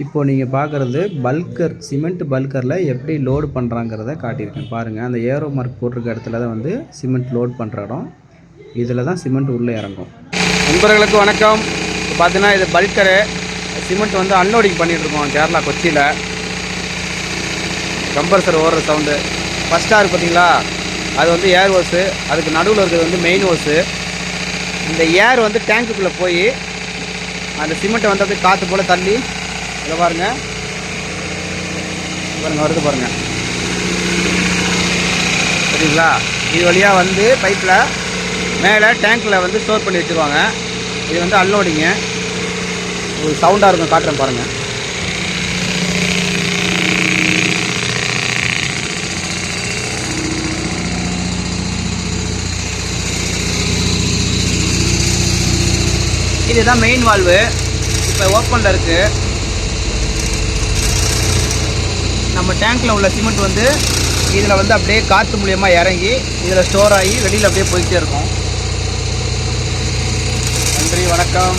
இப்போது நீங்கள் பார்க்குறது பல்கர் சிமெண்ட் பல்கரில் எப்படி லோடு பண்ணுறாங்கிறத காட்டியிருக்கேன் பாருங்கள். அந்த ஏரோ மார்க் போட்டிருக்க இடத்துல தான் வந்து சிமெண்ட் லோட் பண்ணுற இடம். இதில் தான் சிமெண்ட் உள்ளே இறங்கும். நண்பர்களுக்கு வணக்கம். இப்போ பார்த்தீங்கன்னா இது பல்கரு சிமெண்ட் வந்து அன்லோடிங் பண்ணிகிட்ருக்கோம் கேரளா கொச்சியில். கம்ப்ரஸர் ஓடுற சவுண்டு ஃபஸ்ட்டாக இருக்குது பார்த்தீங்களா, அது வந்து ஏர் ஹோஸு. அதுக்கு நடுவில் இருக்கிறது வந்து மெயின் ஹோஸு. இந்த ஏர் வந்து டேங்க்குள்ளே போய் அந்த சிமெண்ட்டை வந்து அப்படியே காற்று போல் தள்ளி இதை பாருங்கள் வருது பாருங்கள், சரிங்களா? இது வழியாக வந்து பைப்பில் மேலே டேங்க்கில் வந்து ஸ்டோர் பண்ணி வச்சுருவாங்க. இது வந்து அன்லோடிங்கு. ஒரு சவுண்டாக இருக்கும், காட்டுறேன் பாருங்கள். இதுதான் மெயின் வால்வு. இப்போ ஓப்பனில் இருக்குது. நம்ம டேங்க்கில் உள்ள சிமெண்ட் வந்து இதில் வந்து அப்படியே காற்று மூலியமாக இறங்கி இதில் ஸ்டோர் ஆகி வெளியில் அப்படியே போயிட்டே இருக்கும். நன்றி, வணக்கம்.